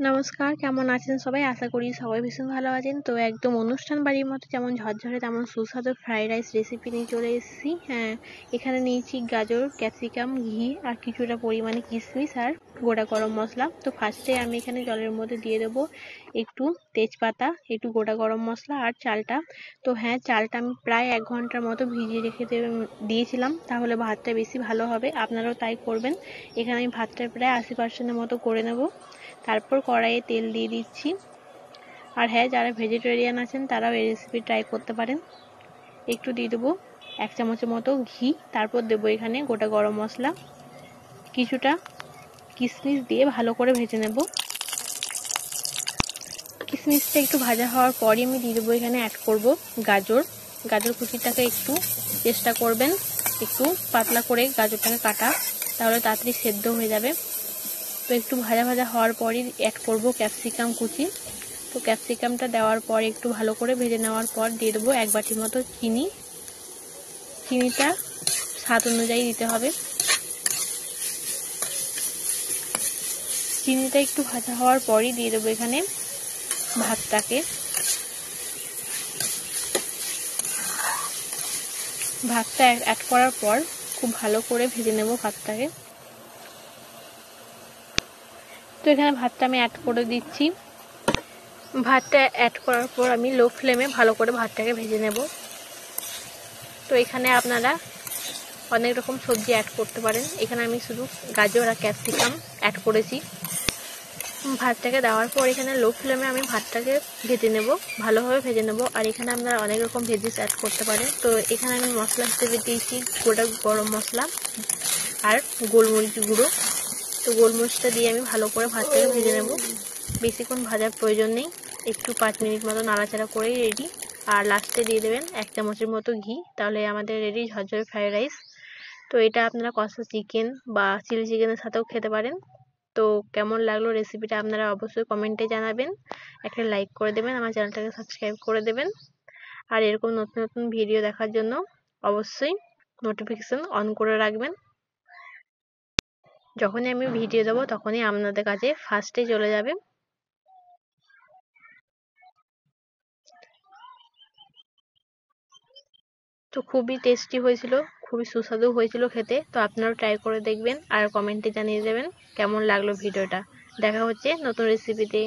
নমস্কার, কেমন আছেন সবাই? আশা করি সবাই ভীষণ ভালো আছেন। তো একদম অনুষ্ঠান বাড়ির মতো যেমন ঝরঝরে তেমন সুস্বাদু ফ্রাইড রাইস রেসিপি নিয়ে চলে এসেছি। হ্যাঁ, এখানে নিয়েছি গাজর, ক্যাপসিকাম, ঘি আর কিছুটা পরিমাণে কিশমিশ আর গোটা গরম মশলা। তো ফার্স্টে আমি এখানে জলের মধ্যে দিয়ে দেবো একটু তেজপাতা, একটু গোটা গরম মশলা আর চালটা। তো হ্যাঁ, চালটা আমি প্রায় 1 ঘন্টার মতো ভিজিয়ে রেখে দিয়েছিলাম, তাহলে ভাতটা বেশি ভালো হবে। আপনারাও তাই করবেন। এখানে আমি ভাতটা প্রায় 80% মতো করে নেব। তারপর কড়াইয়ে তেল দিয়ে দিচ্ছি। আর হ্যাঁ, যারা ভেজিটেরিয়ান আছেন তারাও এই রেসিপি ট্রাই করতে পারেন। একটু দিয়ে দেবো 1 চামচের মতো ঘি। তারপর দেবো এখানে গোটা গরম মশলা, কিছুটা কিশমিশ দিয়ে ভালো করে ভেজে নেব। কিশমিশটা একটু ভাজা হওয়ার পরই আমি দিয়ে দেবো এখানে অ্যাড করব গাজর কুচিটাকে একটু চেষ্টা করবেন একটু পাতলা করে গাজরটাকে কাটা, তাহলে তাড়াতাড়ি সেদ্ধ হয়ে যাবে। তো একটু ভাজা ভাজা হওয়ার পরই অ্যাড করব ক্যাপসিকাম কুচি। তো ক্যাপসিকামটা দেওয়ার পর একটু ভালো করে ভেজে নেওয়ার পর দিয়ে দেবো 1 বাটি মতো চিনি। চিনিটা স্বাদ অনুযায়ী দিতে হবে। চিনিটা একটু ভাজা হওয়ার পরই দিয়ে দেবো এখানে ভাতটাকে। ভাতটা অ্যাড করার পর খুব ভালো করে ভেজে নেব ভাতটাকে। তো এখানে ভাতটা আমি অ্যাড করে দিচ্ছি। ভাতটা অ্যাড করার পর আমি লো ফ্লেমে ভালো করে ভাতটাকে ভেজে নেব। তো এখানে আপনারা অনেক রকম সবজি অ্যাড করতে পারেন। এখানে আমি শুধু গাজর আর ক্যাপসিকাম অ্যাড করেছি। ভাতটাকে দেওয়ার পর এখানে লো ফ্লেমে আমি ভাতটাকে ভেজে নেব, ভালোভাবে ভেজে নেব। আর এখানে আপনারা অনেক রকম ভেজিস অ্যাড করতে পারেন। তো এখানে আমি মশলা হিসেবে দিয়েছি গোটা গরম মশলা আর গোলমরিচ গুঁড়ো। তো গোলমরিচটা দিয়ে আমি ভালো করে ভাতটাকে ভেজে নেব। বেশিক্ষণ ভাজার প্রয়োজন নেই, একটু 5 মিনিট মতো নাড়াচাড়া করেই রেডি। আর লাস্টে দিয়ে দেবেন 1 চামচের মতো ঘি, তাহলে আমাদের রেডি ঝরঝরে ফ্রাইড রাইস। তো এটা আপনারা কষা চিকেন বা চিলি চিকেনের সাথেও খেতে পারেন। তো কেমন লাগলো রেসিপিটা আপনারা অবশ্যই কমেন্টে জানাবেন। একটা লাইক করে দেবেন, আমার চ্যানেলটাকে সাবস্ক্রাইব করে দেবেন। আর এরকম নতুন নতুন ভিডিও দেখার জন্য অবশ্যই নোটিফিকেশন অন করে রাখবেন। যখনই আমি ভিডিও দেবো তখনই আপনাদের কাছে ফার্স্টে চলে যাবে। তো খুবই টেস্টি হয়েছিল, খুবই সুস্বাদু হয়েছিল খেতে। তো আপনারাও ট্রাই করে দেখবেন আর কমেন্টে জানিয়ে দেবেন কেমন লাগলো ভিডিওটা। দেখা হচ্ছে নতুন রেসিপিতে।